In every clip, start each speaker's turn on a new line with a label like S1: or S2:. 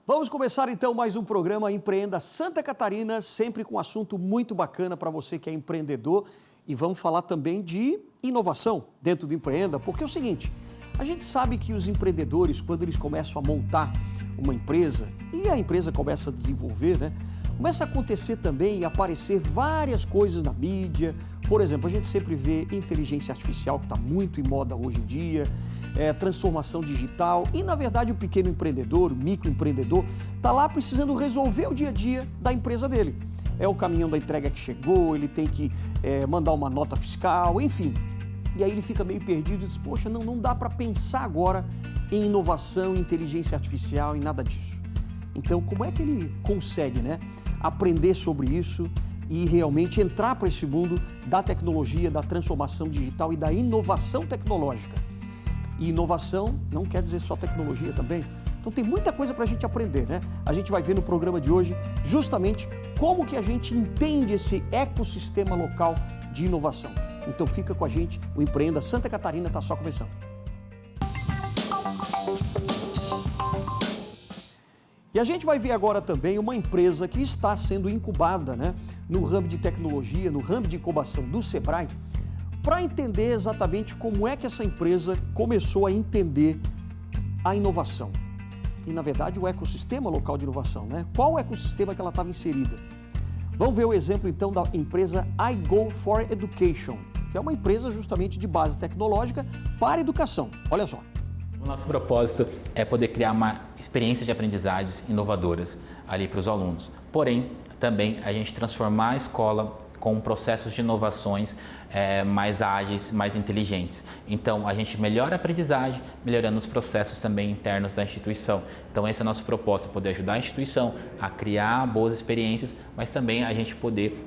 S1: Vamos começar então mais um programa Empreenda Santa Catarina, sempre com um assunto muito bacana para você que é empreendedor. E vamos falar também de inovação dentro do Empreenda, porque é o seguinte, a gente sabe que os empreendedores, quando eles começam a montar uma empresa e a empresa começa a desenvolver, começa a acontecer também e aparecer várias coisas na mídia. Por exemplo, a gente sempre vê inteligência artificial, que está muito em moda hoje em dia, transformação digital e, na verdade, o pequeno empreendedor, o microempreendedor, está lá precisando resolver o dia a dia da empresa dele. É o caminhão da entrega que chegou, ele tem que mandar uma nota fiscal, enfim. E aí ele fica meio perdido e diz, poxa, não dá para pensar agora em inovação, em inteligência artificial, em nada disso. Então, como é que ele consegue, aprender sobre isso e realmente entrar para esse mundo da tecnologia, da transformação digital e da inovação tecnológica? E inovação não quer dizer só tecnologia também. Então tem muita coisa para a gente aprender, A gente vai ver no programa de hoje justamente como que a gente entende esse ecossistema local de inovação. Então fica com a gente, o Empreenda Santa Catarina está só começando. E a gente vai ver agora também uma empresa que está sendo incubada, no ramo de tecnologia, no ramo de incubação do Sebrae, para entender exatamente como é que essa empresa começou a entender a inovação. E, na verdade, o ecossistema local de inovação, Qual o ecossistema que ela estava inserida? Vamos ver o exemplo, então, da empresa iGo4Education, que é uma empresa justamente de base tecnológica para educação. Olha só.
S2: O nosso propósito é poder criar uma experiência de aprendizagens inovadoras ali para os alunos. Porém, também a gente transformar a escola com processos de inovações mais ágeis, mais inteligentes. Então, a gente melhora a aprendizagem, melhorando os processos também internos da instituição. Então, esse é o nosso propósito, poder ajudar a instituição a criar boas experiências, mas também a gente poder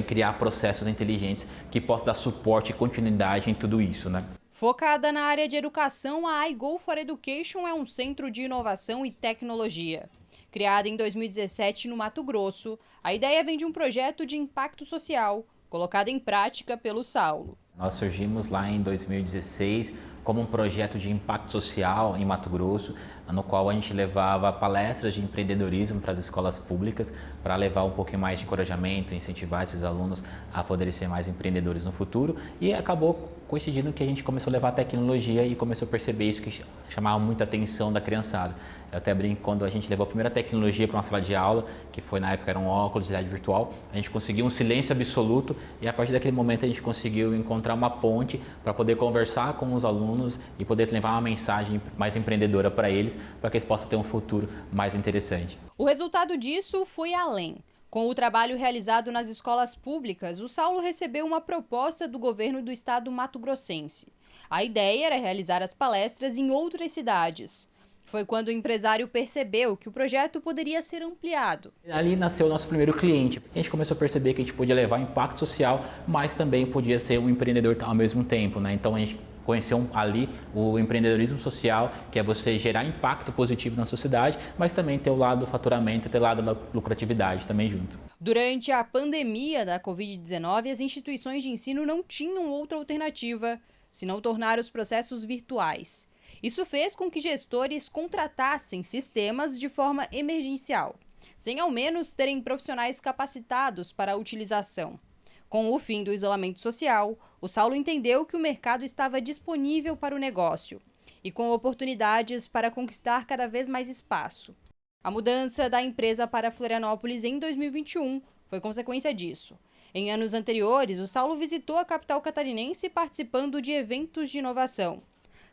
S2: criar processos inteligentes que possam dar suporte e continuidade em tudo isso,
S3: Focada na área de educação, a iGo4Education é um centro de inovação e tecnologia. Criada em 2017 no Mato Grosso, a ideia vem de um projeto de impacto social, colocado em prática pelo Saulo.
S2: Nós surgimos lá em 2016 como um projeto de impacto social em Mato Grosso, no qual a gente levava palestras de empreendedorismo para as escolas públicas, para levar um pouquinho mais de encorajamento, incentivar esses alunos a poderem ser mais empreendedores no futuro, e acabou coincidindo que a gente começou a levar tecnologia e começou a perceber isso que chamava muita atenção da criançada. Eu até brinco, quando a gente levou a primeira tecnologia para uma sala de aula, que foi na época era um óculos de realidade virtual, a gente conseguiu um silêncio absoluto e a partir daquele momento a gente conseguiu encontrar uma ponte para poder conversar com os alunos e poder levar uma mensagem mais empreendedora para eles que eles possam ter um futuro mais interessante.
S3: O resultado disso foi além. Com o trabalho realizado nas escolas públicas, o Saulo recebeu uma proposta do governo do estado mato-grossense. A ideia era realizar as palestras em outras cidades. Foi quando o empresário percebeu que o projeto poderia ser ampliado.
S2: Ali nasceu o nosso primeiro cliente. A gente começou a perceber que a gente podia levar impacto social, mas também podia ser um empreendedor ao mesmo tempo, Então a gente conheceu ali o empreendedorismo social, que é você gerar impacto positivo na sociedade, mas também ter o lado do faturamento, ter o lado da lucratividade também junto.
S3: Durante a pandemia da Covid-19, as instituições de ensino não tinham outra alternativa, senão tornar os processos virtuais. Isso fez com que gestores contratassem sistemas de forma emergencial, sem ao menos terem profissionais capacitados para a utilização. Com o fim do isolamento social, o Saulo entendeu que o mercado estava disponível para o negócio e com oportunidades para conquistar cada vez mais espaço. A mudança da empresa para Florianópolis em 2021 foi consequência disso. Em anos anteriores, o Saulo visitou a capital catarinense participando de eventos de inovação.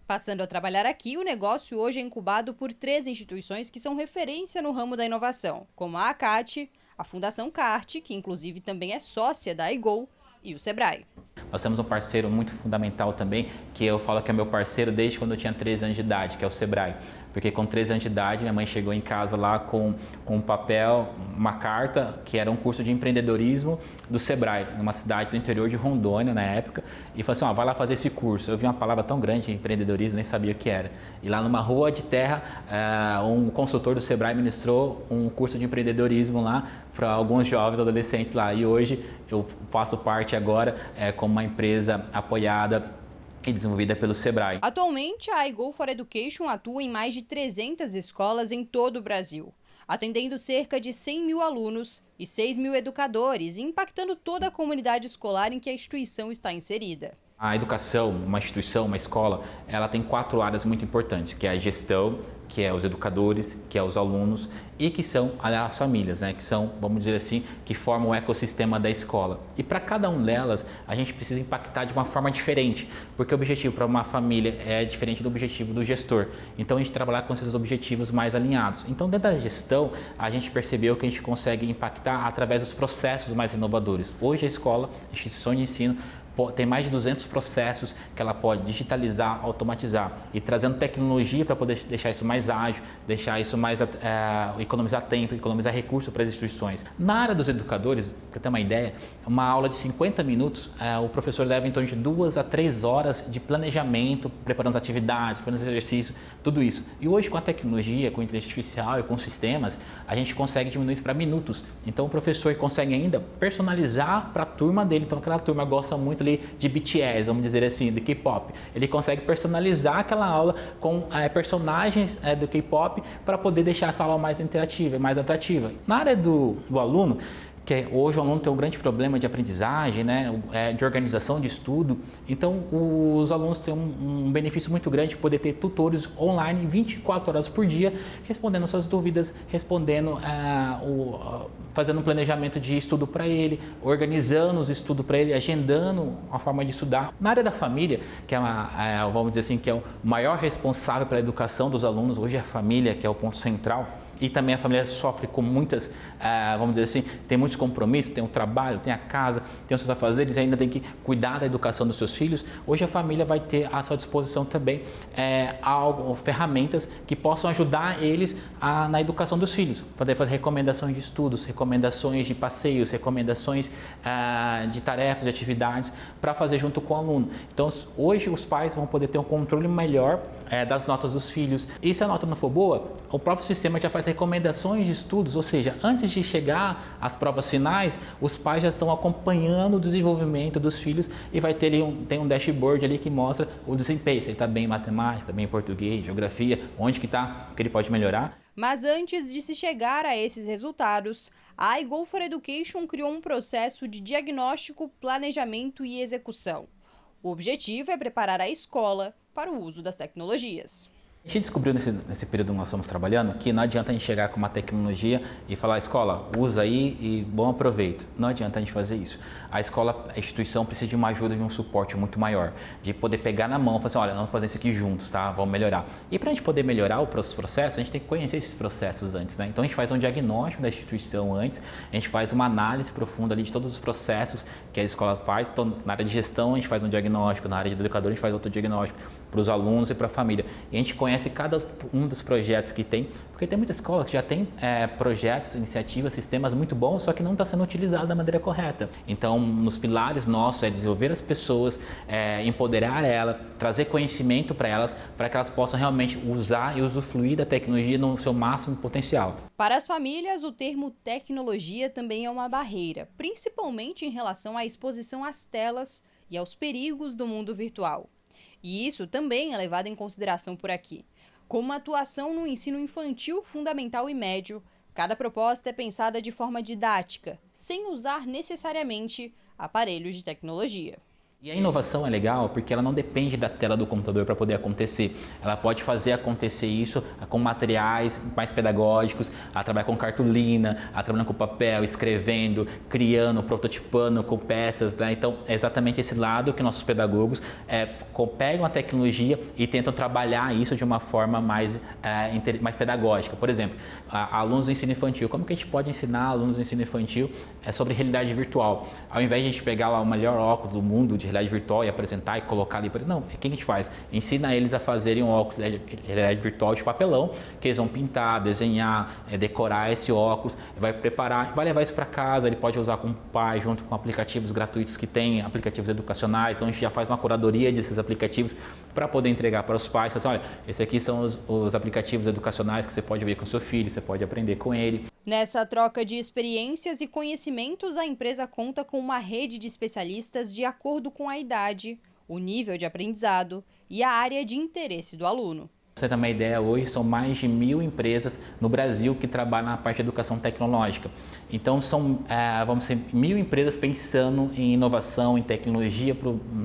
S3: Passando a trabalhar aqui, o negócio hoje é incubado por 3 instituições que são referência no ramo da inovação, como a ACAT, a Fundação CART, que inclusive também é sócia da iGo, e o Sebrae.
S2: Nós temos um parceiro muito fundamental também, que eu falo que é meu parceiro desde quando eu tinha 13 anos de idade, que é o Sebrae. Porque com 13 anos de idade, minha mãe chegou em casa lá com um papel, uma carta, que era um curso de empreendedorismo do Sebrae, numa cidade do interior de Rondônia, na época, e falou assim, vai lá fazer esse curso. Eu vi uma palavra tão grande, empreendedorismo, nem sabia o que era. E lá numa rua de terra, um consultor do Sebrae ministrou um curso de empreendedorismo lá para alguns jovens adolescentes lá. E hoje eu faço parte agora como uma empresa apoiada e desenvolvida pelo Sebrae.
S3: Atualmente, a iGo for Education atua em mais de 300 escolas em todo o Brasil, atendendo cerca de 100 mil alunos e 6 mil educadores, e impactando toda a comunidade escolar em que a instituição está inserida.
S2: A educação, uma instituição, uma escola, ela tem 4 áreas muito importantes, que é a gestão, que é os educadores, que é os alunos e que são as famílias, né? Que são, vamos dizer assim, que formam o ecossistema da escola. E para cada uma delas, a gente precisa impactar de uma forma diferente, porque o objetivo para uma família é diferente do objetivo do gestor. Então a gente trabalha com esses objetivos mais alinhados. Então dentro da gestão, a gente percebeu que a gente consegue impactar através dos processos mais inovadores. Hoje a escola, instituição de ensino, tem mais de 200 processos que ela pode digitalizar, automatizar e trazendo tecnologia para poder deixar isso mais ágil, deixar isso mais economizar tempo, economizar recursos para as instituições. Na área dos educadores, para ter uma ideia, uma aula de 50 minutos, o professor leva em torno de 2 a 3 horas de planejamento, preparando as atividades, preparando os exercícios, tudo isso. E hoje com a tecnologia, com a inteligência artificial e com sistemas, a gente consegue diminuir isso para minutos. Então o professor consegue ainda personalizar para a turma dele. Então aquela turma gosta muito ali de BTS, vamos dizer assim, do K-pop. Ele consegue personalizar aquela aula com personagens do K-pop para poder deixar essa aula mais interativa, mais atrativa. Na área do aluno, que hoje o aluno tem um grande problema de aprendizagem, né, de organização de estudo. Então, os alunos têm um benefício muito grande de poder ter tutores online 24 horas por dia, respondendo suas dúvidas, fazendo um planejamento de estudo para ele, organizando os estudos para ele, agendando a forma de estudar. Na área da família, que vamos dizer assim, que é o maior responsável pela educação dos alunos, hoje é a família que é o ponto central. E também a família sofre com muitas, vamos dizer assim, tem muitos compromissos, tem o trabalho, tem a casa, tem os seus afazeres e ainda tem que cuidar da educação dos seus filhos. Hoje a família vai ter à sua disposição também ferramentas que possam ajudar eles na educação dos filhos. Poder fazer recomendações de estudos, recomendações de passeios, recomendações de tarefas, de atividades para fazer junto com o aluno. Então hoje os pais vão poder ter um controle melhor das notas dos filhos. E se a nota não for boa, o próprio sistema já faz recomendações de estudos, ou seja, antes de chegar às provas finais, os pais já estão acompanhando o desenvolvimento dos filhos e vai ter tem um dashboard ali que mostra o desempenho, se ele está bem em matemática, está bem em português, geografia, onde que ele pode melhorar.
S3: Mas antes de se chegar a esses resultados, a iGo for Education criou um processo de diagnóstico, planejamento e execução. O objetivo é preparar a escola para o uso das tecnologias.
S2: A gente descobriu nesse período que nós estamos trabalhando que não adianta a gente chegar com uma tecnologia e falar, escola, usa aí e bom aproveito. Não adianta a gente fazer isso. A escola, a instituição precisa de uma ajuda, de um suporte muito maior, de poder pegar na mão e falar assim, olha, vamos fazer isso aqui juntos, tá? Vamos melhorar. E para a gente poder melhorar os processos, a gente tem que conhecer esses processos antes, né? Então a gente faz um diagnóstico da instituição antes, a gente faz uma análise profunda ali de todos os processos que a escola faz. Então, na área de gestão, a gente faz um diagnóstico, na área de educador, a gente faz outro diagnóstico para os alunos e para a família. E a gente conhece cada um dos projetos que tem, porque tem muita escola que já tem projetos, iniciativas, sistemas muito bons, só que não está sendo utilizado da maneira correta. Então, nos pilares nossos é desenvolver as pessoas, empoderar elas, trazer conhecimento para elas, para que elas possam realmente usar e usufruir da tecnologia no seu máximo potencial.
S3: Para as famílias, o termo tecnologia também é uma barreira, principalmente em relação à exposição às telas e aos perigos do mundo virtual. E isso também é levado em consideração por aqui. Com uma atuação no ensino infantil, fundamental e médio, cada proposta é pensada de forma didática, sem usar necessariamente aparelhos de tecnologia.
S2: E a inovação é legal porque ela não depende da tela do computador para poder acontecer. Ela pode fazer acontecer isso com materiais mais pedagógicos, a trabalhar com cartolina, a trabalhar com papel, escrevendo, criando, prototipando com peças, né? Então, é exatamente esse lado que nossos pedagogos pegam a tecnologia e tentam trabalhar isso de uma forma mais pedagógica. Por exemplo, alunos do ensino infantil. Como que a gente pode ensinar alunos do ensino infantil sobre realidade virtual? Ao invés de a gente pegar lá o melhor óculos do mundo de realidade virtual e apresentar e colocar ali para não, o que a gente faz? Ensina eles a fazerem um óculos de realidade virtual de papelão, que eles vão pintar, desenhar, decorar esse óculos, vai preparar, vai levar isso para casa, ele pode usar com o pai, junto com aplicativos gratuitos que tem, aplicativos educacionais. Então a gente já faz uma curadoria desses aplicativos para poder entregar para os pais, assim, olha, esses aqui são os aplicativos educacionais que você pode ver com o seu filho, você pode aprender com ele.
S3: Nessa troca de experiências e conhecimentos, a empresa conta com uma rede de especialistas de acordo com a idade, o nível de aprendizado e a área de interesse do aluno.
S2: Pra você ter uma ideia, hoje são mais de 1.000 empresas no Brasil que trabalham na parte de educação tecnológica. Então são, vamos dizer, 1.000 empresas pensando em inovação, em tecnologia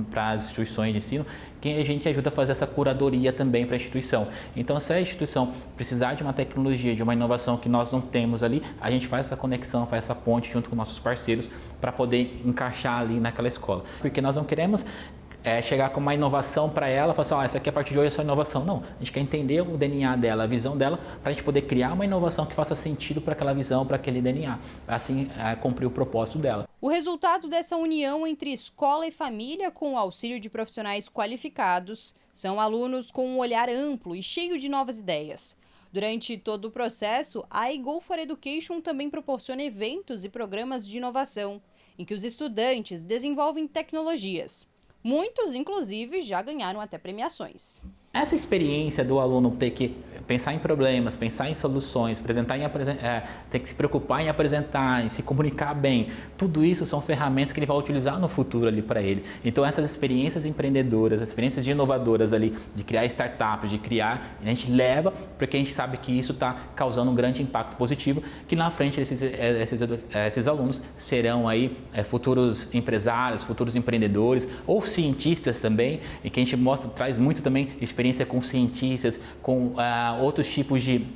S2: para as instituições de ensino, que a gente ajuda a fazer essa curadoria também para a instituição. Então, se a instituição precisar de uma tecnologia, de uma inovação que nós não temos ali, a gente faz essa conexão, faz essa ponte junto com nossos parceiros para poder encaixar ali naquela escola. Porque nós não queremos chegar com uma inovação para ela, falar assim, essa aqui a partir de hoje é só inovação. Não, a gente quer entender o DNA dela, a visão dela, para a gente poder criar uma inovação que faça sentido para aquela visão, para aquele DNA. Assim, cumprir o propósito dela.
S3: O resultado dessa união entre escola e família, com o auxílio de profissionais qualificados, são alunos com um olhar amplo e cheio de novas ideias. Durante todo o processo, a iGo for Education também proporciona eventos e programas de inovação, em que os estudantes desenvolvem tecnologias. Muitos, inclusive, já ganharam até premiações.
S2: Essa experiência do aluno ter que pensar em problemas, pensar em soluções, ter que se preocupar em apresentar, em se comunicar bem, tudo isso são ferramentas que ele vai utilizar no futuro ali para ele. Então essas experiências empreendedoras, experiências inovadoras ali, de criar startups, de criar, a gente leva porque a gente sabe que isso está causando um grande impacto positivo, que na frente esses alunos serão aí futuros empresários, futuros empreendedores ou cientistas também, e que a gente traz muito também experiência com cientistas, com outros tipos de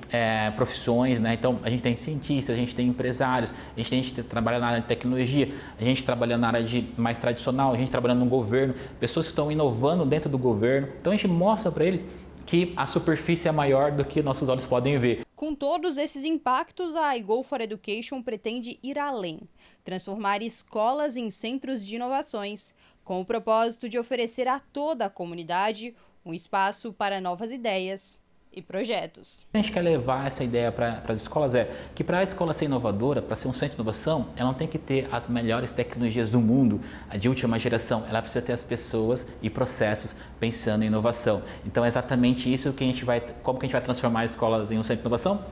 S2: profissões, né? Então a gente tem cientistas, a gente tem empresários, a gente trabalha na área de tecnologia, a gente trabalha na área mais tradicional, a gente trabalhando no governo, pessoas que estão inovando dentro do governo. Então a gente mostra para eles que a superfície é maior do que nossos olhos podem ver.
S3: Com todos esses impactos, a iGo for Education pretende ir além, transformar escolas em centros de inovações, com o propósito de oferecer a toda a comunidade um espaço para novas ideias e projetos.
S2: A gente quer levar essa ideia para as escolas que para a escola ser inovadora, para ser um centro de inovação, ela não tem que ter as melhores tecnologias do mundo, de última geração, ela precisa ter as pessoas e processos pensando em inovação. Então é exatamente isso que como que a gente vai transformar as escolas em um centro de inovação?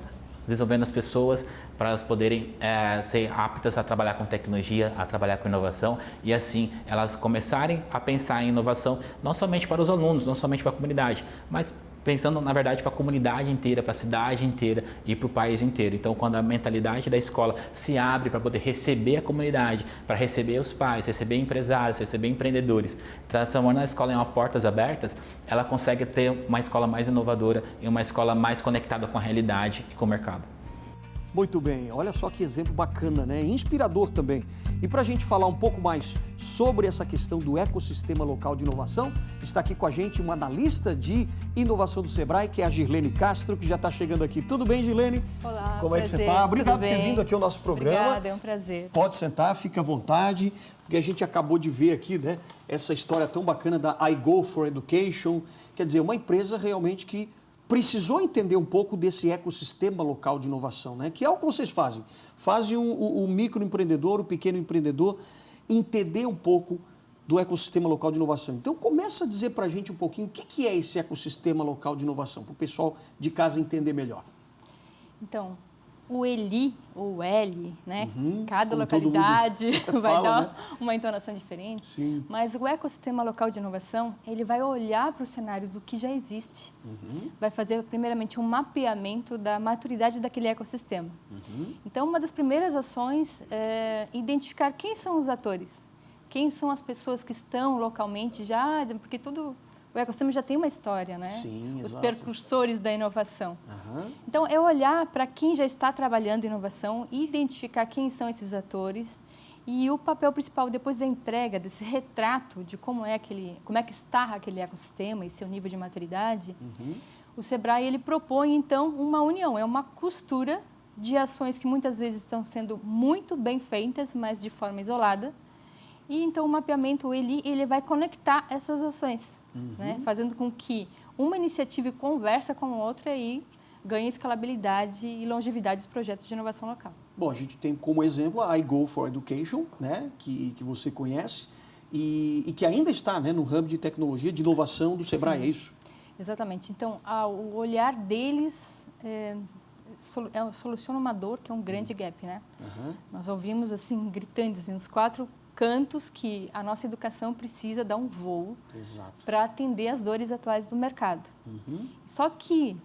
S2: Desenvolvendo as pessoas para elas poderem ser aptas a trabalhar com tecnologia, a trabalhar com inovação e assim elas começarem a pensar em inovação não somente para os alunos, não somente para a comunidade, mas pensando na verdade para a comunidade inteira, para a cidade inteira e para o país inteiro. Então quando a mentalidade da escola se abre para poder receber a comunidade, para receber os pais, receber empresários, receber empreendedores, transformando a escola em uma portas abertas, ela consegue ter uma escola mais inovadora e uma escola mais conectada com a realidade e com o mercado.
S1: Muito bem, olha só que exemplo bacana, né? Inspirador também. E para a gente falar um pouco mais sobre essa questão do ecossistema local de inovação, está aqui com a gente uma analista de inovação do Sebrae, que é a Girlene Castro, que já está chegando aqui. Tudo bem, Girlene?
S4: Olá,
S1: como
S4: prazer,
S1: é que você está? Obrigado por ter
S4: bem?
S1: vindo aqui ao nosso programa.
S4: Obrigada, é um prazer.
S1: Pode sentar, fica à vontade, porque a gente acabou de ver aqui, né, essa história tão bacana da iGo for Education, quer dizer, uma empresa realmente que precisou entender um pouco desse ecossistema local de inovação, né? Que é o que vocês fazem. Fazem o microempreendedor, o pequeno empreendedor, entender um pouco do ecossistema local de inovação. Então, começa a dizer para a gente um pouquinho o que é esse ecossistema local de inovação, para o pessoal de casa entender melhor.
S4: Então, o ELI, ou L, né? Cada
S1: como
S4: localidade vai
S1: fala,
S4: dar
S1: né?
S4: uma entonação diferente.
S1: Sim.
S4: Mas o ecossistema local de inovação, ele vai olhar para o cenário do que já existe. Vai fazer, primeiramente, um mapeamento da maturidade daquele ecossistema. Então, uma das primeiras ações é identificar quem são os atores, quem são as pessoas que estão localmente já, porque o ecossistema já tem uma história, né?
S1: Sim,
S4: os
S1: exato.
S4: percursores da inovação. Então, é olhar para quem já está trabalhando em inovação, identificar quem são esses atores e o papel principal, depois da entrega, desse retrato de como é que está aquele ecossistema e seu nível de maturidade, o Sebrae ele propõe, então, uma união, é uma costura de ações que muitas vezes estão sendo muito bem feitas, mas de forma isolada. E, então, o mapeamento, ele vai conectar essas ações, né? Fazendo com que uma iniciativa conversa com a outra e ganhe escalabilidade e longevidade dos projetos de inovação local.
S1: Bom, a gente tem como exemplo a iGo for Education, né? que você conhece, e que ainda está, né, no hub de tecnologia, de inovação do Sebrae, é isso?
S4: Exatamente. Então, o olhar deles soluciona uma dor que é um grande gap, né? Nós ouvimos, assim, gritando, assim, os 4 cantos que a nossa educação precisa dar um voo para atender as dores atuais do mercado. Só que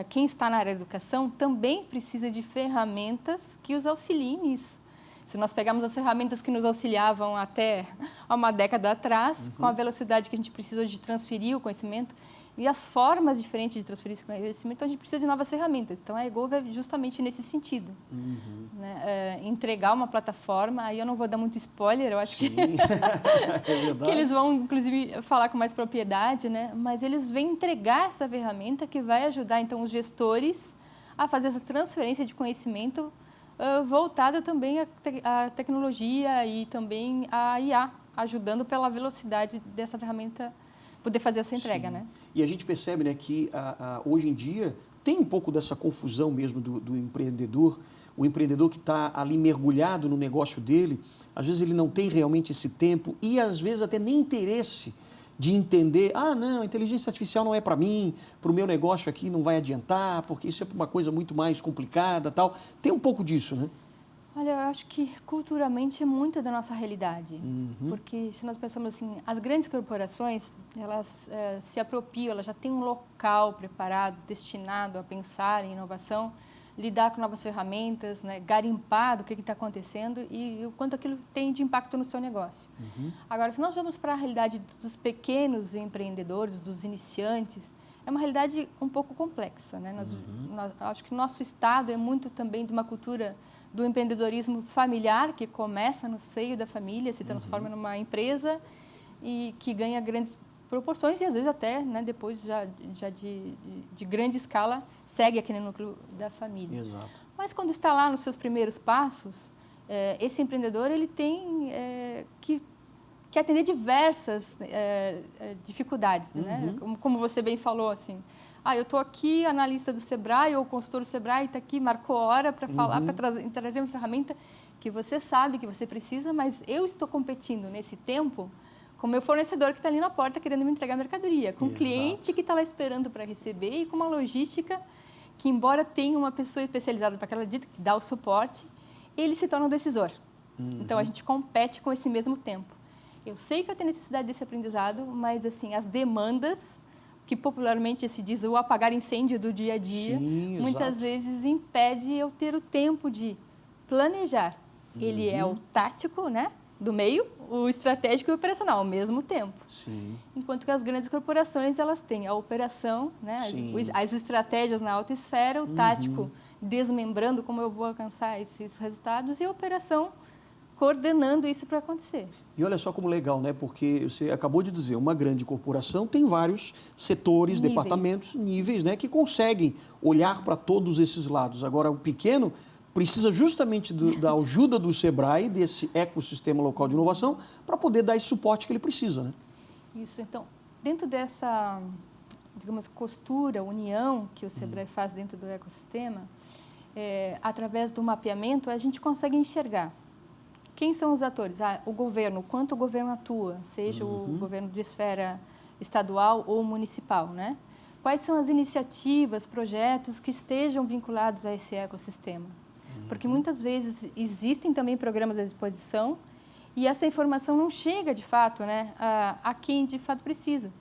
S4: quem está na área da educação também precisa de ferramentas que os auxiliem nisso. Se nós pegarmos as ferramentas que nos auxiliavam até há uma década atrás, com a velocidade que a gente precisa de transferir o conhecimento e as formas diferentes de transferir esse conhecimento, então a gente precisa de novas ferramentas. Então, a eGov é justamente nesse sentido. Né? Entregar uma plataforma, aí eu não vou dar muito spoiler, eu acho que, que eles vão, inclusive, falar com mais propriedade, né? Mas eles vêm entregar essa ferramenta que vai ajudar, então, os gestores a fazer essa transferência de conhecimento voltada também à tecnologia e também à IA, ajudando pela velocidade dessa ferramenta poder fazer essa entrega, né?
S1: E a gente percebe, né, que hoje em dia tem um pouco dessa confusão mesmo do empreendedor, o empreendedor que está ali mergulhado no negócio dele, às vezes ele não tem realmente esse tempo e às vezes até nem interesse de entender, não, a inteligência artificial não é para mim, para o meu negócio aqui não vai adiantar, porque isso é uma coisa muito mais complicada, tal. Tem um pouco disso, né?
S4: Olha, eu acho que culturalmente é muito da nossa realidade, porque se nós pensamos assim, as grandes corporações, elas se apropriam, elas já têm um local preparado, destinado a pensar em inovação, lidar com novas ferramentas, né, garimpar do que está acontecendo e o quanto aquilo tem de impacto no seu negócio. Agora, se nós vamos para a realidade dos pequenos empreendedores, dos iniciantes, é uma realidade um pouco complexa, né? Acho que o nosso estado é muito também de uma cultura do empreendedorismo familiar, que começa no seio da família, se transforma numa empresa e que ganha grandes proporções e, às vezes, até, né, depois já de grande escala, segue aquele núcleo da família.
S1: Exato.
S4: Mas, quando está lá nos seus primeiros passos, esse empreendedor ele tem que atender diversas dificuldades, né? Como você bem falou, assim, eu estou aqui, analista do Sebrae ou consultor do Sebrae, está aqui, marcou hora para falar, para trazer uma ferramenta que você sabe que você precisa, mas eu estou competindo nesse tempo com o meu fornecedor que está ali na porta querendo me entregar mercadoria, com o cliente que está lá esperando para receber e com uma logística que, embora tenha uma pessoa especializada para aquela dita, que dá o suporte, ele se torna um decisor. Então, a gente compete com esse mesmo tempo. Eu sei que eu tenho necessidade desse aprendizado, mas assim, as demandas, que popularmente se diz o apagar incêndio do dia a dia, muitas vezes impede eu ter o tempo de planejar. Ele é o tático, né, do meio, o estratégico e o operacional ao mesmo tempo. Enquanto que as grandes corporações, elas têm a operação, né, as estratégias na alta esfera, o tático desmembrando como eu vou alcançar esses resultados e a operação coordenando isso para acontecer.
S1: E olha só como legal, né? Porque você acabou de dizer, uma grande corporação tem vários setores, departamentos, níveis, né? Que conseguem olhar para todos esses lados. Agora, o pequeno precisa justamente da ajuda do Sebrae, desse ecossistema local de inovação, para poder dar esse suporte que ele precisa, né?
S4: Isso. Então, dentro dessa, digamos, costura, união que o Sebrae faz dentro do ecossistema, através do mapeamento, a gente consegue enxergar quem são os atores? O governo, quanto o governo atua, seja o governo de esfera estadual ou municipal, né? Quais são as iniciativas, projetos que estejam vinculados a esse ecossistema? Porque muitas vezes existem também programas à disposição e essa informação não chega de fato, né, a quem de fato precisa.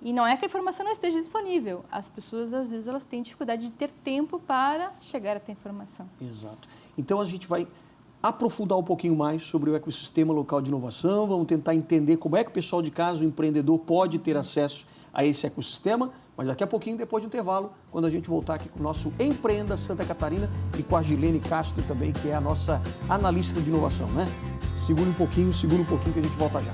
S4: E não é que a informação não esteja disponível, as pessoas às vezes elas têm dificuldade de ter tempo para chegar até a informação.
S1: Exato. Então a gente vai aprofundar um pouquinho mais sobre o ecossistema local de inovação, vamos tentar entender como é que o pessoal de casa, o empreendedor, pode ter acesso a esse ecossistema, mas daqui a pouquinho, depois do intervalo, quando a gente voltar aqui com o nosso Empreenda Santa Catarina e com a Gilene Castro também, que é a nossa analista de inovação, né? Segura um pouquinho que a gente volta já.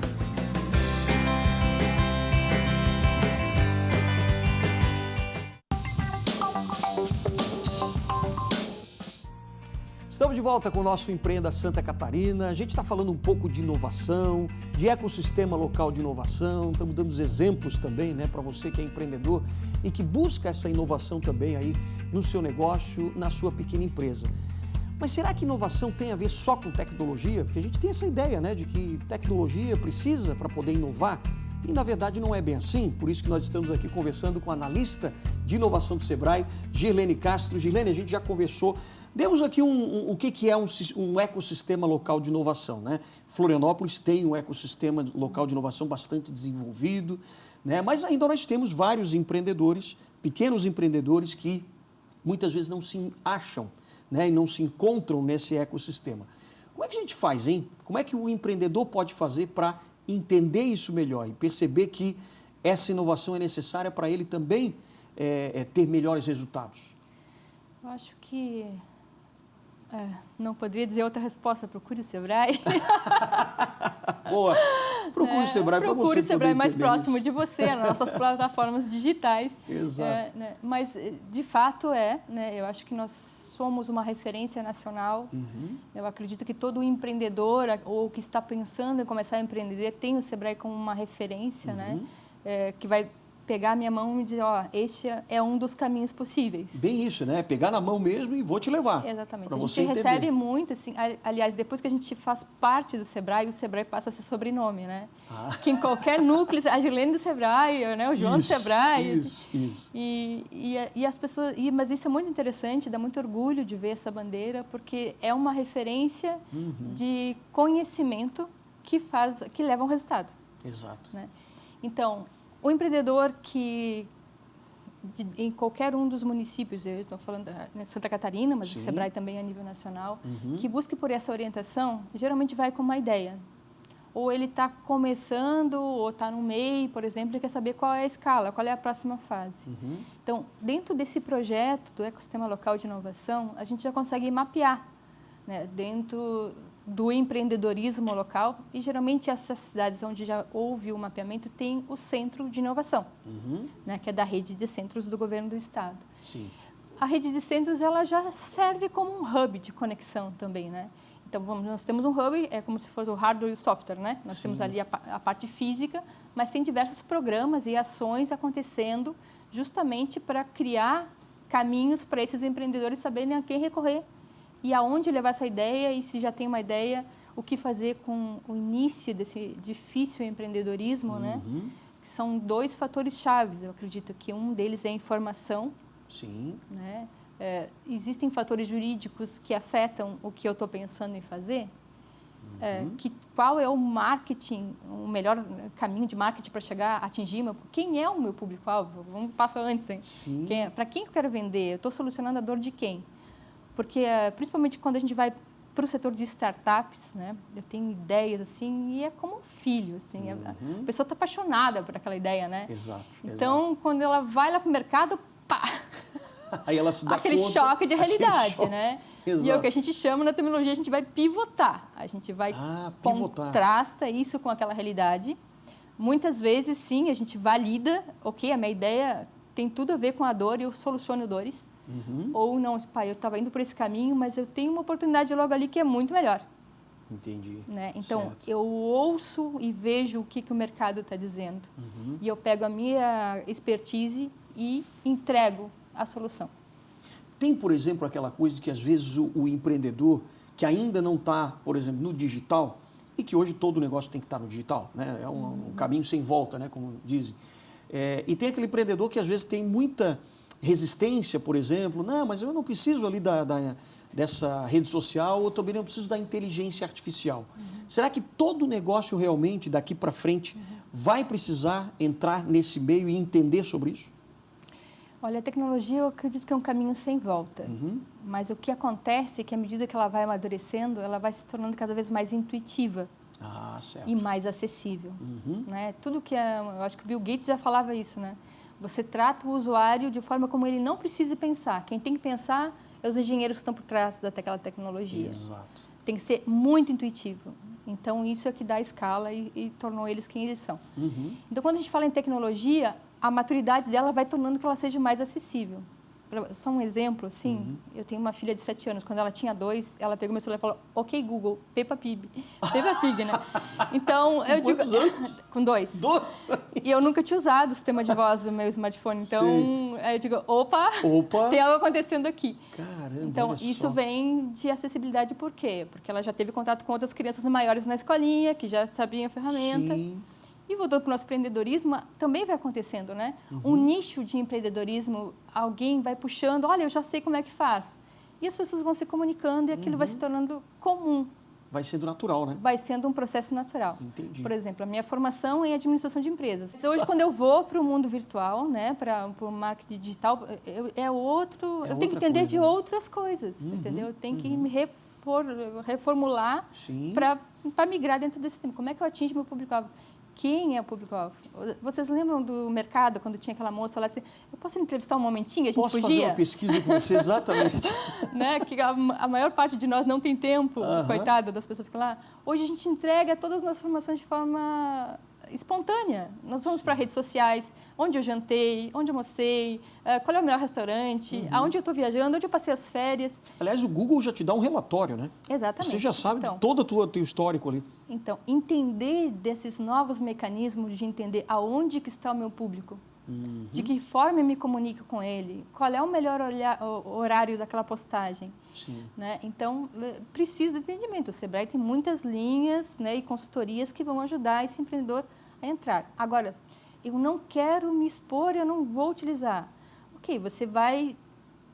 S1: Estamos de volta com o nosso Empreenda Santa Catarina. A gente está falando um pouco de inovação, de ecossistema local de inovação. Estamos dando os exemplos também, né, para você que é empreendedor e que busca essa inovação também aí no seu negócio, na sua pequena empresa. Mas será que inovação tem a ver só com tecnologia? Porque a gente tem essa ideia, né, de que tecnologia precisa para poder inovar. E, na verdade, não é bem assim. Por isso que nós estamos aqui conversando com a analista de inovação do Sebrae, Girlene Castro. Girlene, a gente já conversou. Demos aqui o que é um ecossistema local de inovação, né? Florianópolis tem um ecossistema local de inovação bastante desenvolvido, né? Mas ainda nós temos vários empreendedores, pequenos empreendedores que muitas vezes não se acham, né? E não se encontram nesse ecossistema. Como é que a gente faz, hein? Como é que o empreendedor pode fazer para entender isso melhor e perceber que essa inovação é necessária para ele também ter melhores resultados?
S4: Eu acho que não poderia dizer outra resposta. Procure o Sebrae.
S1: Boa! Procure o Sebrae para você
S4: Procure o Sebrae mais próximo
S1: isso.
S4: de você, nas nossas plataformas digitais.
S1: Exato.
S4: Né? Mas, de fato, né? Eu acho que nós somos uma referência nacional. Eu acredito que todo empreendedor ou que está pensando em começar a empreender tem o Sebrae como uma referência, né? Que vai pegar a minha mão e dizer, este é um dos caminhos possíveis.
S1: Bem isso, né? Pegar na mão mesmo e vou te levar.
S4: Exatamente.
S1: A
S4: gente recebe muito, assim, aliás, depois que a gente faz parte do Sebrae, o Sebrae passa a ser sobrenome, né? Que em qualquer núcleo, a Girlene do Sebrae, né? O João do Sebrae.
S1: Isso.
S4: E as pessoas, mas isso é muito interessante, dá muito orgulho de ver essa bandeira, porque é uma referência de conhecimento que leva a um resultado.
S1: Exato.
S4: Né? Então, o empreendedor em qualquer um dos municípios, eu estou falando de Santa Catarina, mas o Sebrae também a nível nacional, que busque por essa orientação, geralmente vai com uma ideia. Ou ele está começando, ou está no meio, por exemplo, e quer saber qual é a escala, qual é a próxima fase. Então, dentro desse projeto do ecossistema local de inovação, a gente já consegue mapear, né, dentro do empreendedorismo local, e geralmente essas cidades onde já houve o mapeamento tem o centro de inovação, né, que é da rede de centros do governo do estado.
S1: Sim.
S4: A rede de centros ela já serve como um hub de conexão também, né? Então, nós temos um hub, é como se fosse o hardware e o software, né? Nós temos ali a parte física, mas tem diversos programas e ações acontecendo justamente para criar caminhos para esses empreendedores saberem a quem recorrer e aonde levar essa ideia, e se já tem uma ideia, o que fazer com o início desse difícil empreendedorismo, né? Que são 2 fatores chaves. Eu acredito que um deles é a informação.
S1: Sim.
S4: Né? Existem fatores jurídicos que afetam o que eu estou pensando em fazer? Qual é o marketing, o melhor caminho de marketing para chegar a atingir quem é o meu público-alvo? Vamos passar antes, hein?
S1: Sim.
S4: Para quem eu quero vender? Eu estou solucionando a dor de quem? Porque, principalmente quando a gente vai para o setor de startups, né? Eu tenho ideias, assim, e é como um filho, assim. A pessoa está apaixonada por aquela ideia, né?
S1: Exato.
S4: Então, quando ela vai lá para o mercado, pá!
S1: Aí ela se dá
S4: aquele
S1: conta,
S4: choque de realidade,
S1: choque.
S4: né?
S1: Exato.
S4: E é o que a gente chama na terminologia, a gente vai pivotar. A gente vai contrasta isso com aquela realidade. Muitas vezes, sim, a gente valida, ok, a minha ideia tem tudo a ver com a dor e eu soluciono dores. Ou não, pai, eu estava indo por esse caminho, mas eu tenho uma oportunidade logo ali que é muito melhor.
S1: Entendi.
S4: Né? Então,
S1: certo.
S4: eu ouço e vejo o que o mercado está dizendo. E eu pego a minha expertise e entrego a solução.
S1: Tem, por exemplo, aquela coisa de que às vezes o empreendedor que ainda não está, por exemplo, no digital, e que hoje todo negócio tem que estar no digital, né? É um caminho sem volta, né? Como dizem. E tem aquele empreendedor que às vezes tem muita resistência, por exemplo, não, mas eu não preciso ali dessa rede social, ou também não preciso da inteligência artificial. Será que todo negócio realmente, daqui para frente, vai precisar entrar nesse meio e entender sobre isso?
S4: Olha, a tecnologia eu acredito que é um caminho sem volta, mas o que acontece é que à medida que ela vai amadurecendo, ela vai se tornando cada vez mais intuitiva.
S1: Certo.
S4: E mais acessível. Né? Tudo que eu acho que o Bill Gates já falava isso, né? Você trata o usuário de forma como ele não precisa pensar. Quem tem que pensar é os engenheiros que estão por trás daquela tecnologia.
S1: Exato.
S4: Tem que ser muito intuitivo. Então, isso é que dá escala e tornou eles quem eles são. Então, quando a gente fala em tecnologia, a maturidade dela vai tornando que ela seja mais acessível. Só um exemplo, assim, eu tenho uma filha de 7 anos, quando ela tinha 2, ela pegou meu celular e falou, ok, Google, Peppa Pig. Peppa Pig, né? Então, eu digo...
S1: Quantos anos?
S4: Com 2.
S1: 2?
S4: E eu nunca tinha usado o sistema de voz do meu smartphone, então, aí eu digo, opa, tem algo acontecendo aqui.
S1: Caramba,
S4: então, isso vem de acessibilidade por quê? Porque ela já teve contato com outras crianças maiores na escolinha, que já sabiam a ferramenta.
S1: Sim.
S4: E voltando para o nosso empreendedorismo, também vai acontecendo, né? Um nicho de empreendedorismo, alguém vai puxando, olha, eu já sei como é que faz. E as pessoas vão se comunicando e aquilo vai se tornando comum.
S1: Vai sendo natural, né?
S4: Vai sendo um processo natural.
S1: Entendi.
S4: Por exemplo, a minha formação é em administração de empresas. Hoje, quando eu vou para o mundo virtual, né, para o marketing digital, eu tenho que entender de outras coisas, entendeu? Eu tenho que me reformular para migrar dentro desse tema. Como é que eu atingo meu público-alvo? Quem é o público-alvo? Vocês lembram do mercado, quando tinha aquela moça lá assim, eu posso entrevistar um momentinho? A gente
S1: Posso
S4: podia?
S1: fazer uma pesquisa com você, exatamente.
S4: Né? Que a maior parte de nós não tem tempo, coitada das pessoas que ficam lá. Hoje a gente entrega todas as nossas informações de forma espontânea. Nós vamos para redes sociais, onde eu jantei, onde eu almocei, qual é o melhor restaurante, aonde eu estou viajando, onde eu passei as férias.
S1: Aliás, o Google já te dá um relatório, né?
S4: Exatamente.
S1: Você já sabe de todo o teu histórico ali.
S4: Então, entender desses novos mecanismos de entender aonde que está o meu público, de que forma eu me comunico com ele, qual é o melhor horário daquela postagem.
S1: Sim.
S4: Né? Então, precisa de entendimento. O Sebrae tem muitas linhas, né, e consultorias que vão ajudar esse empreendedor a entrar. Agora, eu não quero me expor, eu não vou utilizar. Ok, você vai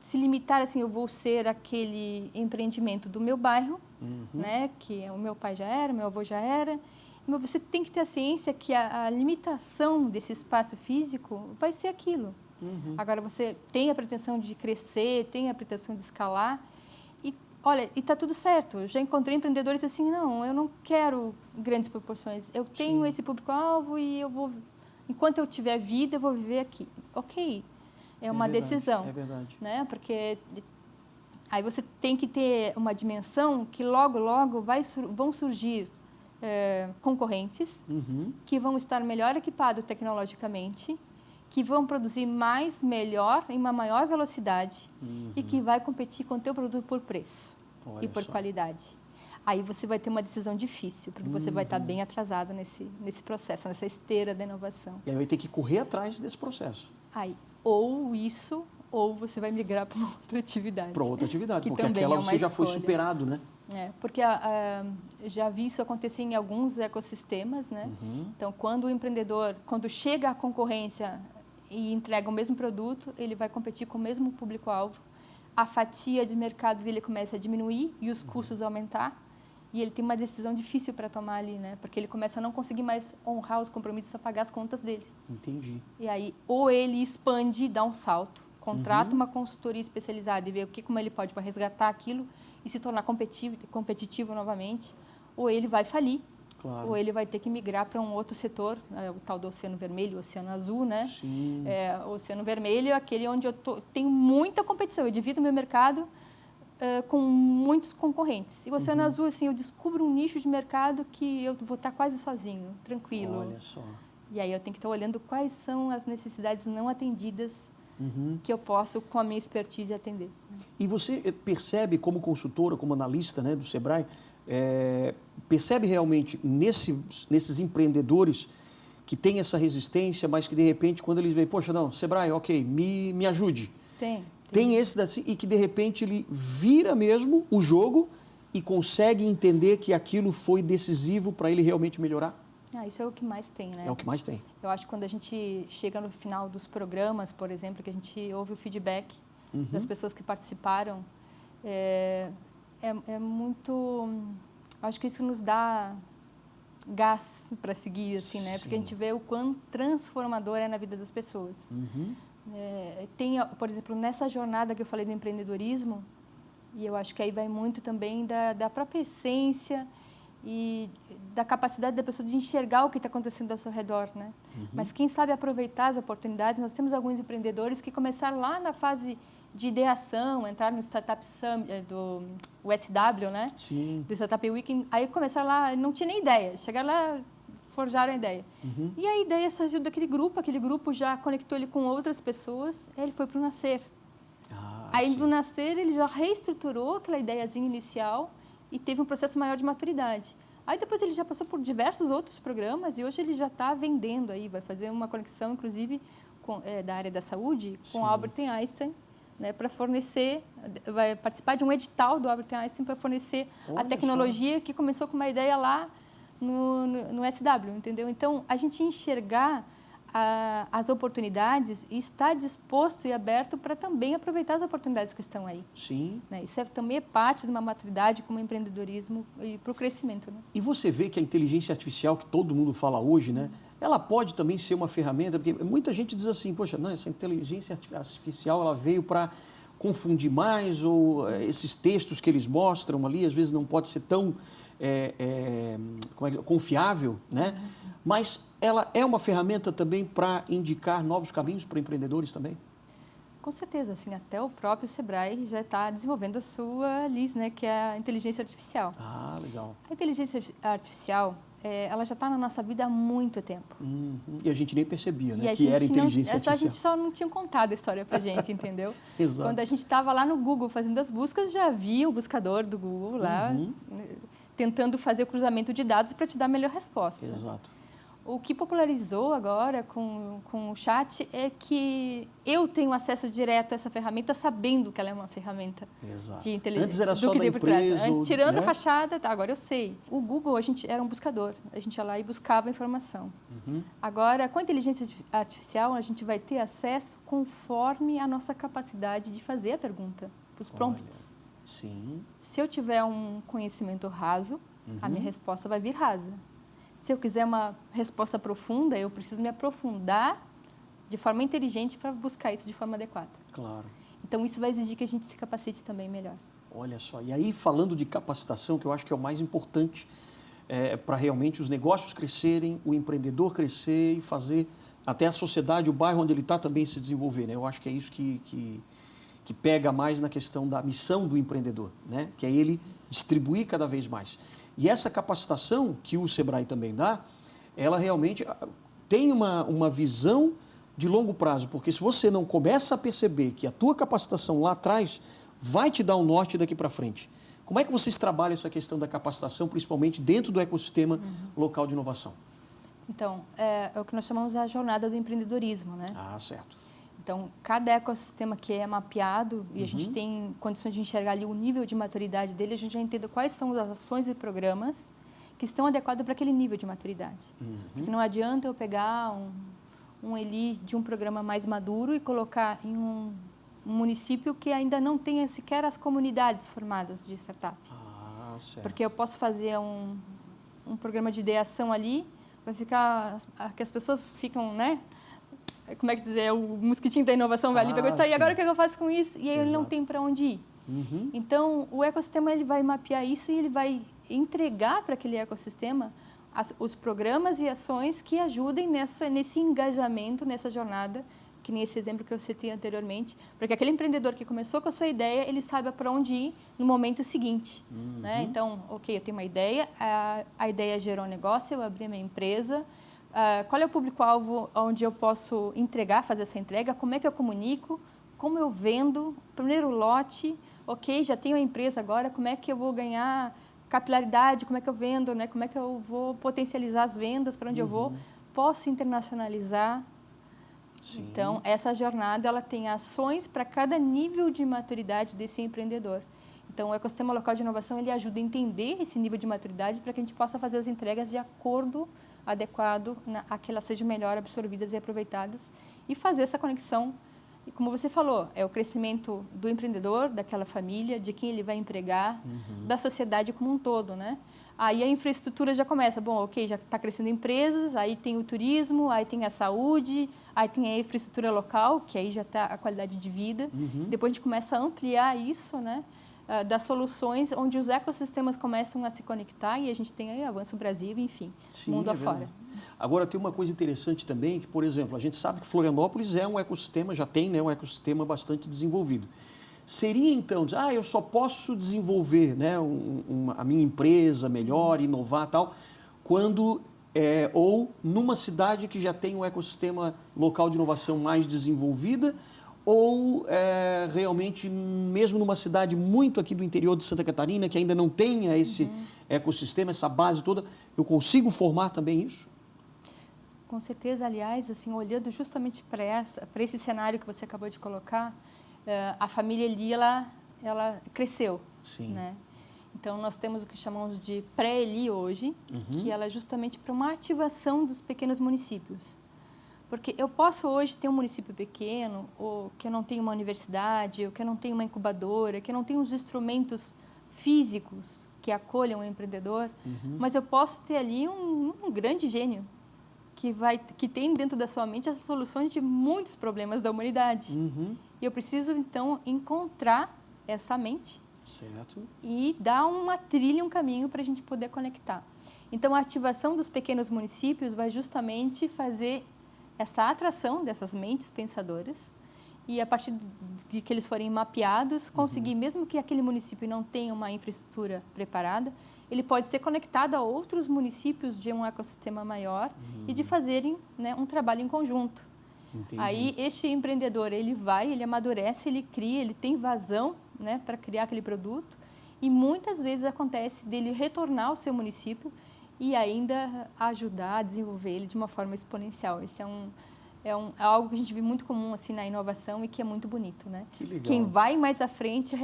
S4: se limitar assim, eu vou ser aquele empreendimento do meu bairro, né, que o meu pai já era, meu avô já era, mas você tem que ter a ciência que a limitação desse espaço físico vai ser aquilo. Agora, você tem a pretensão de crescer, tem a pretensão de escalar, e olha, e está tudo certo. Eu já encontrei empreendedores assim, não, eu não quero grandes proporções, eu tenho esse público-alvo e eu vou, enquanto eu tiver vida, eu vou viver aqui. Ok, é uma decisão.
S1: É verdade.
S4: Né? Porque aí você tem que ter uma dimensão que logo, logo vão surgir concorrentes que vão estar melhor equipados tecnologicamente, que vão produzir mais, melhor, em uma maior velocidade e que vai competir com o teu produto por preço e por qualidade. Aí você vai ter uma decisão difícil, porque você vai estar bem atrasado nesse processo, nessa esteira da inovação.
S1: E aí vai ter que correr atrás desse processo.
S4: Aí, ou você vai migrar para outra atividade.
S1: Para outra atividade, porque
S4: também
S1: aquela
S4: é uma
S1: você já foi
S4: escolha.
S1: superado, né?
S4: Porque já vi isso acontecer em alguns ecossistemas, né? Então, quando o empreendedor, quando chega à concorrência e entrega o mesmo produto, ele vai competir com o mesmo público-alvo, a fatia de mercado dele começa a diminuir e os custos a aumentar, e ele tem uma decisão difícil para tomar ali, né? Porque ele começa a não conseguir mais honrar os compromissos a pagar as contas dele.
S1: Entendi.
S4: E aí, ou ele expande e dá um salto, contrata uma consultoria especializada e vê como ele pode para resgatar aquilo e se tornar competitivo novamente, ou ele vai falir, ou ele vai ter que migrar para um outro setor, o tal do Oceano Vermelho, Oceano Azul, né?
S1: Sim.
S4: O Oceano Vermelho é aquele onde eu tenho muita competição, eu divido o meu mercado com muitos concorrentes. E o Oceano Azul, assim, eu descubro um nicho de mercado que eu vou estar quase sozinho, tranquilo.
S1: Olha só.
S4: E aí eu tenho que estar olhando quais são as necessidades não atendidas que eu posso, com a minha expertise, atender.
S1: E você percebe, como consultora, como analista, né, do Sebrae, percebe realmente nesses empreendedores que têm essa resistência, mas que, de repente, quando eles veem, poxa, não, Sebrae, ok, me ajude. Tem esse daqui, e que, de repente, ele vira mesmo o jogo e consegue entender que aquilo foi decisivo para ele realmente melhorar?
S4: Isso é o que mais tem, né?
S1: É o que mais tem.
S4: Eu acho que quando a gente chega no final dos programas, por exemplo, que a gente ouve o feedback das pessoas que participaram, é muito... Acho que isso nos dá gás para seguir, assim, né? Porque a gente vê o quão transformador é na vida das pessoas. Tem, por exemplo, nessa jornada que eu falei do empreendedorismo, e eu acho que aí vai muito também da própria essência e da capacidade da pessoa de enxergar o que está acontecendo ao seu redor, né? Mas quem sabe aproveitar as oportunidades, nós temos alguns empreendedores que começaram lá na fase de ideação, entraram no Startup Summit, do USW, né?
S1: Sim.
S4: Do Startup Week, aí começaram lá, não tinha nem ideia, chegaram lá, forjaram a ideia. E a ideia surgiu daquele grupo, aquele grupo já conectou ele com outras pessoas, aí ele foi para o Nascer. Aí do Nascer ele já reestruturou aquela ideiazinha inicial e teve um processo maior de maturidade. Aí depois ele já passou por diversos outros programas e hoje ele já está vendendo aí, vai fazer uma conexão, inclusive, da área da saúde com o Albert Einstein, né, para fornecer, vai participar de um edital do Albert Einstein para fornecer a tecnologia que começou com uma ideia lá no SW, entendeu? Então, a gente enxergar as oportunidades e estar disposto e aberto para também aproveitar as oportunidades que estão aí.
S1: Sim.
S4: Né? Isso também é parte de uma maturidade como empreendedorismo e para o crescimento. Né?
S1: E você vê que a inteligência artificial, que todo mundo fala hoje, né? Ela pode também ser uma ferramenta, porque muita gente diz assim, poxa, não, essa inteligência artificial ela veio para confundir mais, ou esses textos que eles mostram ali, às vezes não pode ser tão confiável, né? Mas ela é uma ferramenta também para indicar novos caminhos para empreendedores também?
S4: Com certeza, assim, até o próprio Sebrae já está desenvolvendo a sua LIS, né, que é a inteligência artificial.
S1: Ah, legal.
S4: A inteligência artificial, ela já está na nossa vida há muito tempo.
S1: E a gente nem percebia, né,
S4: E
S1: que era inteligência artificial.
S4: A gente só não tinha contado a história para a gente, entendeu?
S1: Exato.
S4: Quando a gente estava lá no Google fazendo as buscas, já havia o buscador do Google lá, tentando fazer o cruzamento de dados para te dar a melhor resposta.
S1: Exato.
S4: O que popularizou agora com o chat é que eu tenho acesso direto a essa ferramenta sabendo que ela é uma ferramenta de inteligência.
S1: Antes era só da empresa.
S4: Tirando a fachada, tá, agora eu sei. O Google, a gente era um buscador. A gente ia lá e buscava informação. Agora, com a inteligência artificial, a gente vai ter acesso conforme a nossa capacidade de fazer a pergunta, os prompts.
S1: Olha, sim.
S4: Se eu tiver um conhecimento raso, a minha resposta vai vir rasa. Se eu quiser uma resposta profunda, eu preciso me aprofundar de forma inteligente para buscar isso de forma adequada.
S1: Claro.
S4: Então, isso vai exigir que a gente se capacite também melhor.
S1: Olha só, e aí falando de capacitação, que eu acho que é o mais importante para realmente os negócios crescerem, o empreendedor crescer e fazer até a sociedade, o bairro onde ele está também se desenvolver, né? Eu acho que é isso que pega mais na questão da missão do empreendedor, né? Que é ele distribuir cada vez mais. E essa capacitação que o Sebrae também dá, ela realmente tem uma visão de longo prazo, porque se você não começa a perceber que a tua capacitação lá atrás vai te dar um norte daqui para frente. Como é que vocês trabalham essa questão da capacitação, principalmente dentro do ecossistema local de inovação?
S4: Então, é o que nós chamamos a jornada do empreendedorismo, né?
S1: Ah, certo.
S4: Então, cada ecossistema que é mapeado e a gente tem condições de enxergar ali o nível de maturidade dele, a gente já entende quais são as ações e programas que estão adequados para aquele nível de maturidade. Porque não adianta eu pegar um ELI de um programa mais maduro e colocar em um município que ainda não tenha sequer as comunidades formadas de startup.
S1: Ah, certo.
S4: Porque eu posso fazer um programa de ideação ali, vai ficar... que as pessoas ficam, né? Como é que dizer, o mosquitinho da inovação vai ali, pegou e agora o que eu faço com isso? E aí ele não tem para onde ir. Então, o ecossistema ele vai mapear isso e ele vai entregar para aquele ecossistema os programas e ações que ajudem nesse engajamento, nessa jornada, que nem esse exemplo que eu citei anteriormente, para que aquele empreendedor que começou com a sua ideia, ele saiba para onde ir no momento seguinte. Né? Então, ok, eu tenho uma ideia, a ideia gerou um negócio, eu abri a minha empresa, qual é o público-alvo onde eu posso entregar, fazer essa entrega, como é que eu comunico, como eu vendo, primeiro lote, ok, já tenho a empresa agora, como é que eu vou ganhar capilaridade, como é que eu vendo, né? Como é que eu vou potencializar as vendas, para onde eu vou, posso internacionalizar. Sim. Então, essa jornada ela tem ações para cada nível de maturidade desse empreendedor. Então, o ecossistema local de inovação ele ajuda a entender esse nível de maturidade para que a gente possa fazer as entregas de acordo adequado a que elas sejam melhor absorvidas e aproveitadas e fazer essa conexão. E como você falou, é o crescimento do empreendedor, daquela família, de quem ele vai empregar, da sociedade como um todo, né? Aí a infraestrutura já começa, bom, ok, já está crescendo empresas, aí tem o turismo, aí tem a saúde, aí tem a infraestrutura local, que aí já está a qualidade de vida. Depois a gente começa a ampliar isso, né? Das soluções onde os ecossistemas começam a se conectar e a gente tem aí Avanço Brasil, enfim, sim, mundo afora.
S1: Agora, tem uma coisa interessante também, que, por exemplo, a gente sabe que Florianópolis é um ecossistema, já tem, né, um ecossistema bastante desenvolvido. Seria, então, eu só posso desenvolver, né, a minha empresa melhor, inovar e tal, quando, ou numa cidade que já tem um ecossistema local de inovação mais desenvolvida, ou realmente, mesmo numa cidade muito aqui do interior de Santa Catarina, que ainda não tenha esse ecossistema, essa base toda, eu consigo formar também isso?
S4: Com certeza, aliás, assim, olhando justamente para esse cenário que você acabou de colocar, a família ali, ela cresceu.
S1: Sim.
S4: Né? Então, nós temos o que chamamos de pré-ELI hoje, que ela é justamente para uma ativação dos pequenos municípios. Porque eu posso hoje ter um município pequeno, ou que eu não tenho uma universidade, ou que eu não tenho uma incubadora, que eu não tenho os instrumentos físicos que acolham o empreendedor, mas eu posso ter ali um grande gênio que tem dentro da sua mente as soluções de muitos problemas da humanidade. E eu preciso, então, encontrar essa mente e dar uma trilha, um caminho para a gente poder conectar. Então, a ativação dos pequenos municípios vai justamente fazer essa atração dessas mentes pensadoras e, a partir de que eles forem mapeados, conseguir, mesmo que aquele município não tenha uma infraestrutura preparada, ele pode ser conectado a outros municípios de um ecossistema maior e de fazerem, né, um trabalho em conjunto.
S1: Entendi.
S4: Aí, este empreendedor, ele amadurece, ele cria, ele tem vazão, né, para criar aquele produto, e muitas vezes acontece dele retornar ao seu município e ainda ajudar a desenvolver ele de uma forma exponencial. Esse é algo que a gente vê muito comum assim na inovação e que é muito bonito, né?
S1: Que legal.
S4: Quem vai mais à frente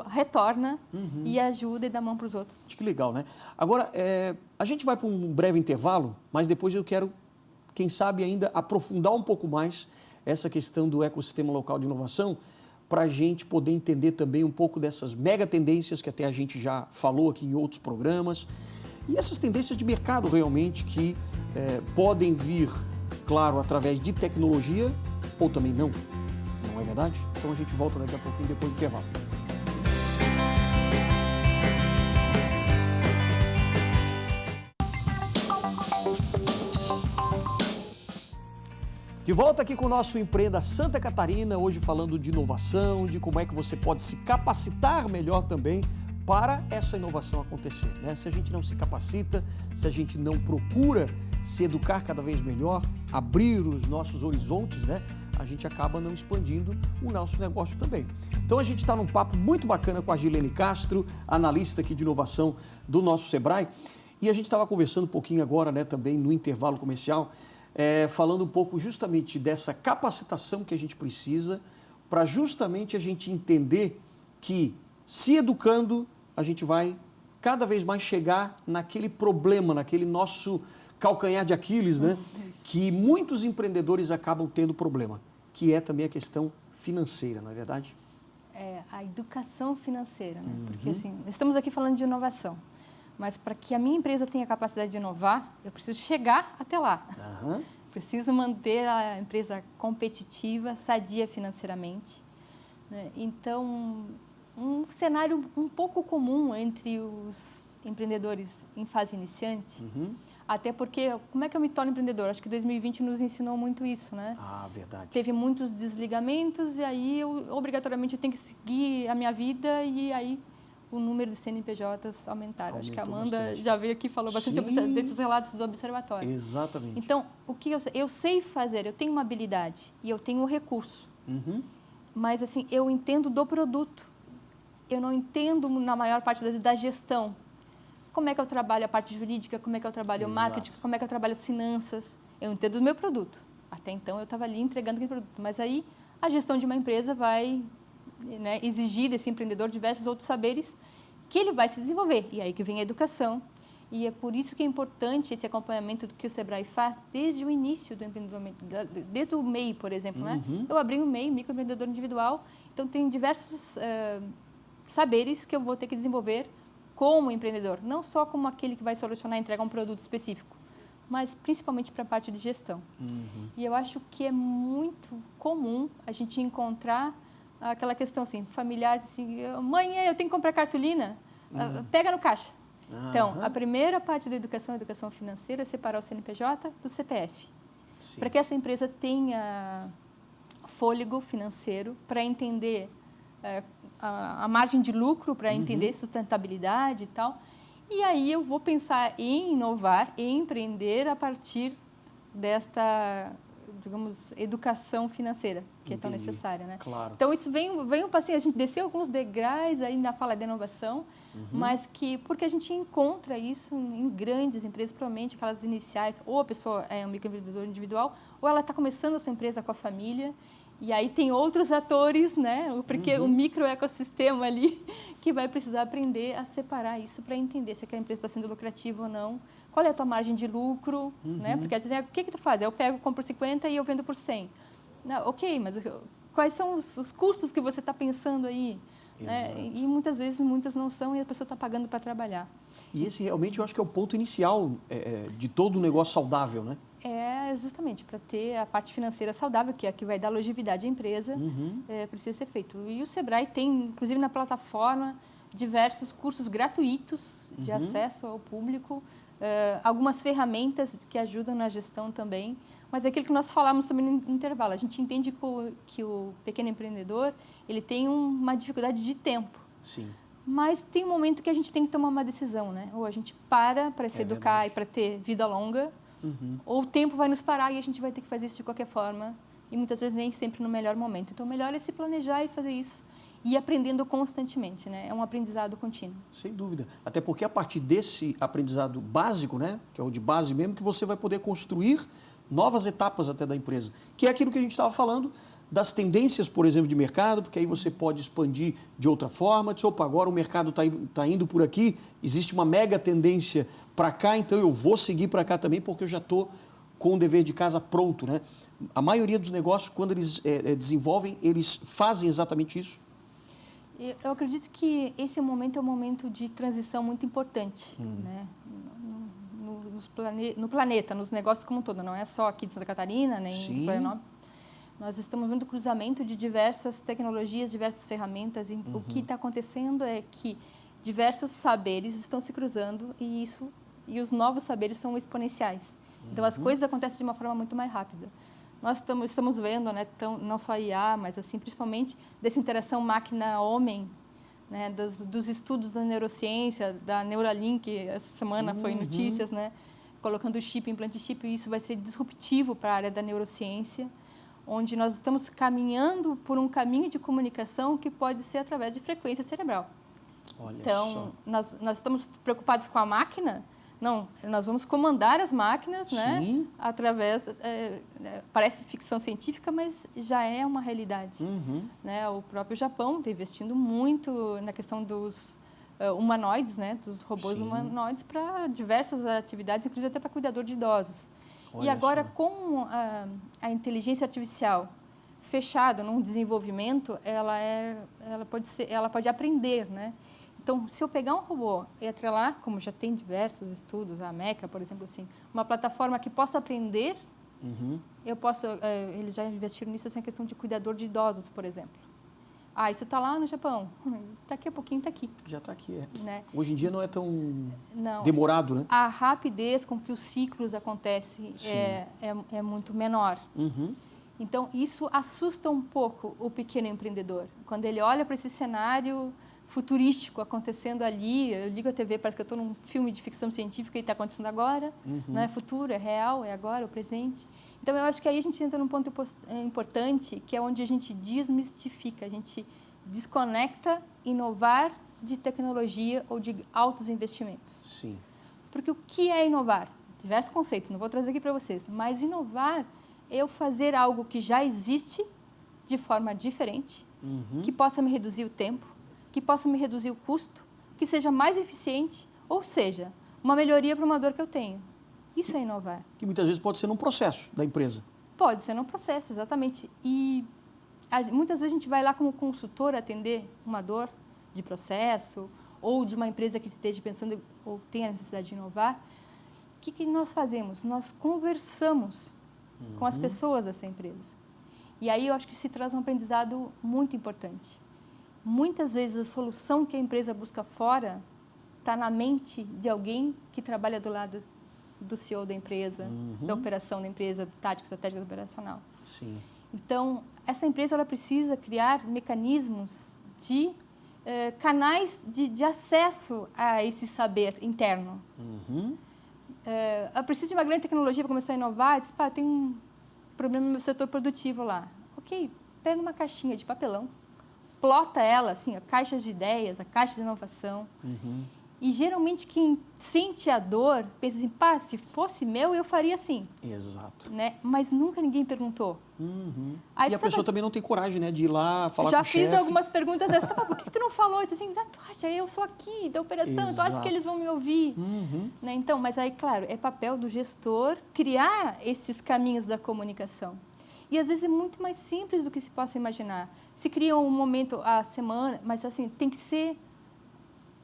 S4: retorna e ajuda e dá mão para os outros.
S1: Que legal, né? Agora, a gente vai para um breve intervalo, mas depois eu quero, quem sabe, ainda aprofundar um pouco mais essa questão do ecossistema local de inovação, para a gente poder entender também um pouco dessas mega tendências que até a gente já falou aqui em outros programas, e essas tendências de mercado realmente que podem vir, claro, através de tecnologia ou também não é verdade? Então a gente volta daqui a pouquinho depois do intervalo. De volta aqui com o nosso Empreenda Santa Catarina, hoje falando de inovação, de como é que você pode se capacitar melhor também para essa inovação acontecer, né? Se a gente não se capacita, se a gente não procura se educar cada vez melhor, abrir os nossos horizontes, né? A gente acaba não expandindo o nosso negócio também. Então a gente está num papo muito bacana com a Gilene Castro, analista aqui de inovação do nosso Sebrae, e a gente estava conversando um pouquinho agora, né, também no intervalo comercial, falando um pouco justamente dessa capacitação que a gente precisa para justamente a gente entender que, se educando, a gente vai cada vez mais chegar naquele problema, naquele nosso calcanhar de Aquiles, né? Que muitos empreendedores acabam tendo problema, que é também a questão financeira, não é verdade?
S4: A educação financeira, né? Porque assim, estamos aqui falando de inovação, mas para que a minha empresa tenha capacidade de inovar, eu preciso chegar até lá. Preciso manter a empresa competitiva, sadia financeiramente, né? Então, um cenário um pouco comum entre os empreendedores em fase iniciante, até porque, como é que eu me torno empreendedor? Acho que 2020 nos ensinou muito isso, né?
S1: Ah, verdade.
S4: Teve muitos desligamentos e aí, obrigatoriamente, eu tenho que seguir a minha vida e aí o número de CNPJs aumentaram. Acho que a Amanda
S1: bastante.
S4: Já veio aqui e falou bastante desses relatos do observatório.
S1: Exatamente.
S4: Então, o que eu sei fazer, eu tenho uma habilidade e eu tenho um recurso, mas assim, eu entendo do produto. Eu não entendo, na maior parte da gestão, como é que eu trabalho a parte jurídica, como é que eu trabalho o marketing, como é que eu trabalho as finanças. Eu entendo do meu produto. Até então, eu estava ali entregando aquele produto. Mas aí, a gestão de uma empresa vai, né, exigir desse empreendedor diversos outros saberes que ele vai se desenvolver. E aí que vem a educação. E é por isso que é importante esse acompanhamento que o Sebrae faz desde o início do empreendedorismo, desde o MEI, por exemplo. Né? Eu abri um MEI, microempreendedor individual, então tem diversos saberes que eu vou ter que desenvolver como empreendedor, não só como aquele que vai solucionar e entregar um produto específico, mas principalmente para a parte de gestão. E eu acho que é muito comum a gente encontrar aquela questão assim, familiar, assim, mãe, eu tenho que comprar cartolina, pega no caixa. Então, a primeira parte da educação, a educação financeira, é separar o CNPJ do CPF, para que essa empresa tenha fôlego financeiro para entender a margem de lucro, para entender sustentabilidade e tal. E aí eu vou pensar em inovar, em empreender a partir desta, digamos, educação financeira, que é tão necessária, né?
S1: Claro.
S4: Então, isso vem um passinho, a gente desceu alguns degraus aí na fala da inovação, mas porque a gente encontra isso em grandes empresas, provavelmente aquelas iniciais, ou a pessoa é um microempreendedor individual, ou ela está começando a sua empresa com a família, E aí tem outros atores, né? Porque o microecossistema ali que vai precisar aprender a separar isso para entender se aquela empresa está sendo lucrativa ou não. Qual é a tua margem de lucro, né? Porque o que tu faz? Eu pego, compro 50 e eu vendo por 100. Não, ok, mas quais são os custos que você está pensando aí? Né? E muitas vezes, muitas não são e a pessoa está pagando para trabalhar.
S1: E esse realmente eu acho que é o ponto inicial de todo o negócio saudável, né?
S4: É justamente para ter a parte financeira saudável, que é a que vai dar longevidade à empresa, precisa ser feito. E o Sebrae tem, inclusive na plataforma, diversos cursos gratuitos de acesso ao público, algumas ferramentas que ajudam na gestão também, mas é aquilo que nós falamos também no intervalo. A gente entende que o pequeno empreendedor ele tem uma dificuldade de tempo.
S1: Sim.
S4: Mas tem um momento que a gente tem que tomar uma decisão, né? Ou a gente para se educar
S1: verdade.
S4: e para ter vida longa, ou o tempo vai nos parar e a gente vai ter que fazer isso de qualquer forma, e muitas vezes nem sempre no melhor momento. Então, o melhor é se planejar e fazer isso, e ir aprendendo constantemente, né? É um aprendizado contínuo.
S1: Sem dúvida. Até porque a partir desse aprendizado básico, né, que é o de base mesmo, que você vai poder construir novas etapas até da empresa, que é aquilo que a gente estava falando das tendências, por exemplo, de mercado, porque aí você pode expandir de outra forma, diz, opa, agora o mercado está indo por aqui, existe uma mega tendência para cá, então eu vou seguir para cá também, porque eu já estou com o dever de casa pronto, né? A maioria dos negócios, quando eles desenvolvem, eles fazem exatamente isso.
S4: Eu acredito que esse momento é um momento de transição muito importante, né? No planeta, nos negócios como um todo, não é só aqui de Santa Catarina, nem de Florianópolis. Nós estamos vendo o cruzamento de diversas tecnologias, diversas ferramentas, e o que está acontecendo é que diversos saberes estão se cruzando e os novos saberes são exponenciais. Então, as coisas acontecem de uma forma muito mais rápida. Nós estamos vendo, né, não só a IA, mas assim, principalmente dessa interação máquina-homem, né, dos estudos da neurociência, da Neuralink, essa semana foi notícias, né, colocando chip, implante chip, e isso vai ser disruptivo para a área da neurociência, onde nós estamos caminhando por um caminho de comunicação que pode ser através de frequência cerebral.
S1: Olha
S4: então, nós estamos preocupados com a máquina? Não, nós vamos comandar as máquinas, né? Através, parece ficção científica, mas já é uma realidade. Né? O próprio Japão está investindo muito na questão dos humanoides, né? Dos robôs humanoides para diversas atividades, inclusive até para cuidador de idosos.
S1: Olha
S4: e agora,
S1: só.
S4: com a inteligência artificial fechada num desenvolvimento, ela pode aprender, né? Então, se eu pegar um robô e atrelar, como já tem diversos estudos, a Meca, por exemplo, assim, uma plataforma que possa aprender, eu posso, eles já investiram nisso, assim, a questão de cuidador de idosos, por exemplo. Ah, isso está lá no Japão. Daqui a pouquinho está aqui.
S1: Já está aqui,
S4: né?
S1: Hoje em dia não é tão demorado, né?
S4: A rapidez com que os ciclos acontecem é muito menor. Então, isso assusta um pouco o pequeno empreendedor. Quando ele olha para esse cenário futurístico acontecendo ali, eu ligo a TV, parece que eu estou num filme de ficção científica e está acontecendo agora, não é futuro, é real, é agora, o presente. Então, eu acho que aí a gente entra num ponto importante, que é onde a gente desmistifica, a gente desconecta inovar de tecnologia ou de altos investimentos.
S1: Sim.
S4: Porque o que é inovar? Diversos conceitos, não vou trazer aqui para vocês, mas inovar é eu fazer algo que já existe de forma diferente, que possa me reduzir o tempo, que possa me reduzir o custo, que seja mais eficiente, ou seja, uma melhoria para uma dor que eu tenho. Isso é inovar.
S1: Que muitas vezes pode ser num processo da empresa.
S4: Pode ser num processo, exatamente. E muitas vezes a gente vai lá como consultor atender uma dor de processo ou de uma empresa que esteja pensando ou tenha a necessidade de inovar. O que nós fazemos? Nós conversamos com as pessoas dessa empresa. E aí eu acho que se traz um aprendizado muito importante. Muitas vezes a solução que a empresa busca fora está na mente de alguém que trabalha do lado do CEO da empresa, da operação da empresa, tática, estratégica operacional.
S1: Sim.
S4: Então, essa empresa ela precisa criar mecanismos de canais de acesso a esse saber interno. Eu preciso de uma grande tecnologia para começar a inovar. Eu disse, eu tenho um problema no meu setor produtivo lá. Ok, pega uma caixinha de papelão, plota ela, assim, caixas de ideias, a caixa de inovação, E geralmente quem sente a dor pensa assim, pá, se fosse meu, eu faria assim.
S1: Exato.
S4: Né? Mas nunca ninguém perguntou.
S1: Aí e a pessoa também não tem coragem, né, de ir lá falar com o chefe.
S4: Já fiz algumas perguntas dessas, por que tu não falou? Eu disse assim, tu acha, eu sou aqui da operação, tu acha que eles vão me ouvir? Né? Então, mas aí, claro, é papel do gestor criar esses caminhos da comunicação. E às vezes é muito mais simples do que se possa imaginar. Se cria um momento a semana, mas assim, tem que ser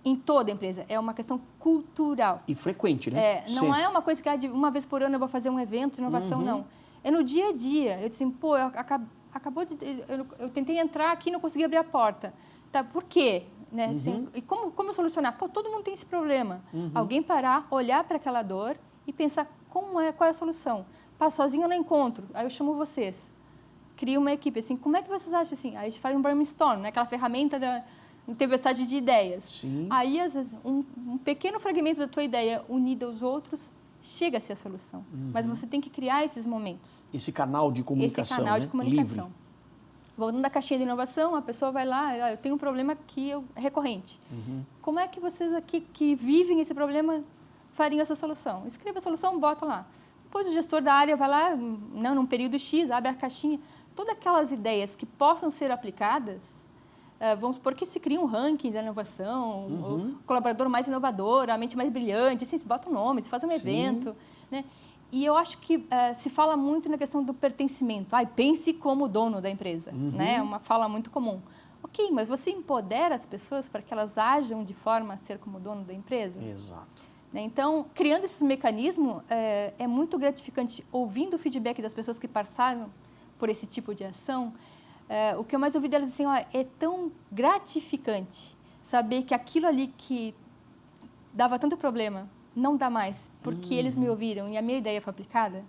S4: em toda a empresa. É uma questão cultural.
S1: E frequente, né?
S4: Não é uma coisa que de uma vez por ano eu vou fazer um evento de inovação, não. É no dia a dia. Eu disse assim, pô, eu tentei entrar aqui e não consegui abrir a porta. Tá, por quê? Né? Assim, e como solucionar? Pô, todo mundo tem esse problema. Alguém parar, olhar para aquela dor e pensar qual é a solução. Pá, sozinho eu não encontro. Aí eu chamo vocês. Crio uma equipe. Assim, como é que vocês acham assim? Aí a gente faz um brainstorm, né? Aquela ferramenta da tempestade de ideias.
S1: Sim.
S4: Aí, às vezes, um pequeno fragmento da tua ideia unida aos outros chega-se à solução. Mas você tem que criar esses momentos.
S1: Esse canal de comunicação,
S4: Esse canal de comunicação.
S1: Livre.
S4: Voltando da caixinha de inovação, a pessoa vai lá, eu tenho um problema que é recorrente. Como é que vocês aqui que vivem esse problema fariam essa solução? Escreva a solução, bota lá. Depois o gestor da área vai lá, num período X, abre a caixinha. Todas aquelas ideias que possam ser aplicadas, vamos supor que se cria um ranking da inovação, o colaborador mais inovador, a mente mais brilhante, assim, se bota um nome, se faz um evento. Né? E eu acho que se fala muito na questão do pertencimento. Pense como dono da empresa. Né? É uma fala muito comum. Ok, mas você empodera as pessoas para que elas ajam de forma a ser como dono da empresa?
S1: Exato.
S4: Então, criando esses mecanismos, é muito gratificante, ouvindo o feedback das pessoas que passaram por esse tipo de ação. O que eu mais ouvi delas assim, é tão gratificante saber que aquilo ali que dava tanto problema não dá mais, porque eles me ouviram e a minha ideia foi aplicada.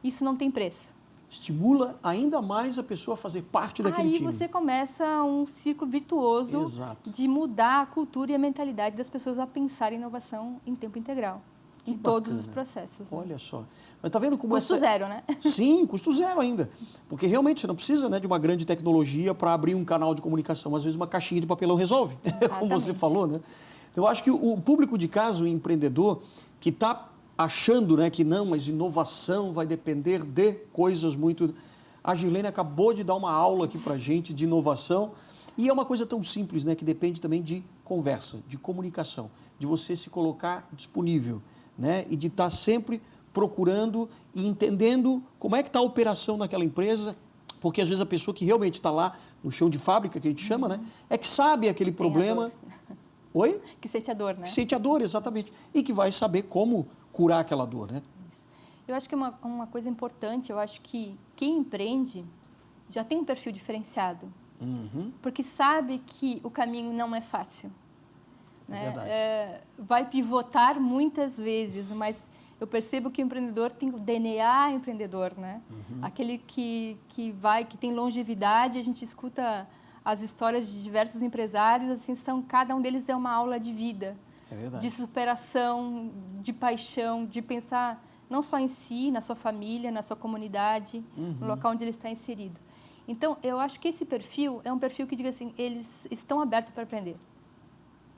S4: Isso não tem preço.
S1: Estimula ainda mais a pessoa a fazer parte daquele time.
S4: Aí você começa um círculo virtuoso de mudar a cultura e a mentalidade das pessoas a pensar em inovação em tempo integral.
S1: Que
S4: em todos os processos. Né?
S1: Olha só. Mas tá vendo como
S4: custo zero, né?
S1: Sim, custo zero ainda. Porque realmente você não precisa, né, de uma grande tecnologia para abrir um canal de comunicação. Às vezes uma caixinha de papelão resolve, como você falou, né? Então, eu acho que o público de casa, o empreendedor, que está achando, né, que não, mas inovação vai depender de coisas muito... A Gilene acabou de dar uma aula aqui para a gente de inovação e é uma coisa tão simples, né, que depende também de conversa, de comunicação, de você se colocar disponível, né, e de estar sempre procurando e entendendo como é que está a operação naquela empresa, porque às vezes a pessoa que realmente está lá no chão de fábrica, que a gente chama, né, é que sabe aquele problema... Oi?
S4: Que sente a dor, né?
S1: Que sente a dor, exatamente. E que vai saber como curar aquela dor, né?
S4: Isso. Eu acho que uma coisa importante, eu acho que quem empreende já tem um perfil diferenciado. Porque sabe que o caminho não é fácil. Né?
S1: Verdade.
S4: Vai pivotar muitas vezes, mas eu percebo que o empreendedor tem o DNA empreendedor, né? Aquele que tem longevidade, a gente escuta... As histórias de diversos empresários, assim, cada um deles é uma aula de vida, de superação, de paixão, de pensar não só em si, na sua família, na sua comunidade, no local onde ele está inserido. Então, eu acho que esse perfil é um perfil que, diga assim, eles estão abertos para aprender.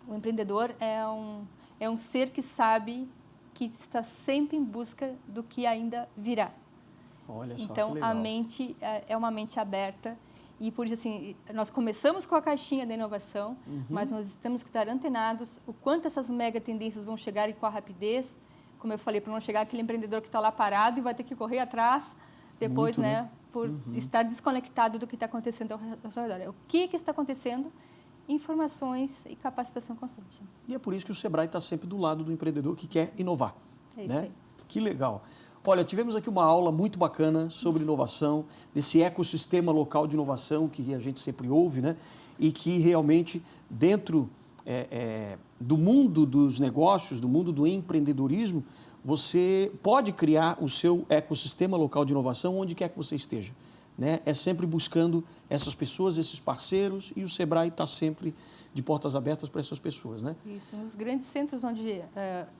S4: O empreendedor é um ser que sabe que está sempre em busca do que ainda virá.
S1: Olha só,
S4: então,
S1: que legal.
S4: A mente é uma mente aberta. E por isso, assim, nós começamos com a caixinha da inovação, mas nós temos que estar antenados o quanto essas mega tendências vão chegar e com a rapidez, como eu falei, para não chegar aquele empreendedor que está lá parado e vai ter que correr atrás depois, muito, né? Por estar desconectado do que está acontecendo ao seu redor. O que está acontecendo? Informações e capacitação constante.
S1: E é por isso que o Sebrae está sempre do lado do empreendedor que quer inovar.
S4: É isso aí.
S1: Que legal. Olha, tivemos aqui uma aula muito bacana sobre inovação, desse ecossistema local de inovação que a gente sempre ouve, né? E que realmente, dentro do mundo dos negócios, do mundo do empreendedorismo, você pode criar o seu ecossistema local de inovação onde quer que você esteja. Né? É sempre buscando essas pessoas, esses parceiros, e o Sebrae está sempre de portas abertas para essas pessoas, né?
S4: Isso, nos grandes centros onde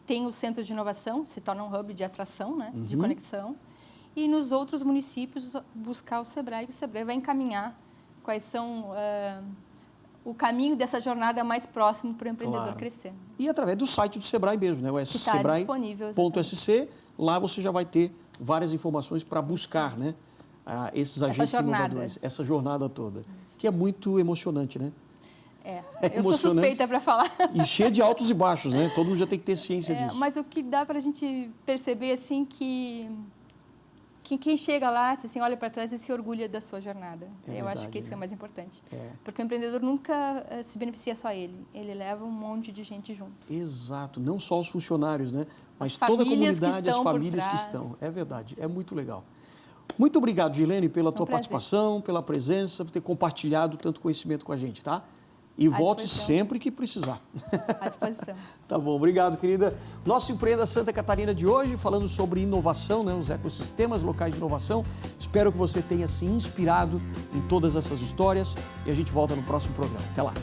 S4: tem os centros de inovação, se torna um hub de atração, né? De conexão, e nos outros municípios buscar o Sebrae vai encaminhar quais são o caminho dessa jornada mais próximo para o empreendedor
S1: Claro.
S4: crescer.
S1: E através do site do Sebrae mesmo, né? O
S4: Que está disponível.
S1: sebrae.sc, lá você já vai ter várias informações para buscar, né? Esses agentes inovadores, essa jornada toda, que é muito emocionante, né?
S4: Eu sou suspeita para falar.
S1: E cheia de altos e baixos, né? Todo mundo já tem que ter ciência disso.
S4: Mas o que dá para a gente perceber, assim, que quem chega lá, assim, olha para trás e se orgulha da sua jornada. Eu acho que isso é o mais importante. Porque o empreendedor nunca se beneficia só ele leva um monte de gente junto.
S1: Exato, não só os funcionários, né? Mas
S4: As
S1: toda a
S4: famílias
S1: comunidade, as
S4: que estão por
S1: famílias que
S4: trás.
S1: estão. É verdade, é muito legal. Muito obrigado, Gilene, pela tua
S4: prazer.
S1: participação, pela presença, por ter compartilhado tanto conhecimento com a gente, tá? E volte
S4: disposição.
S1: sempre que precisar.
S4: À disposição.
S1: Tá bom, obrigado, querida. Nosso Empreenda Santa Catarina de hoje, falando sobre inovação, né, os ecossistemas locais de inovação. Espero que você tenha se inspirado em todas essas histórias e a gente volta no próximo programa. Até lá.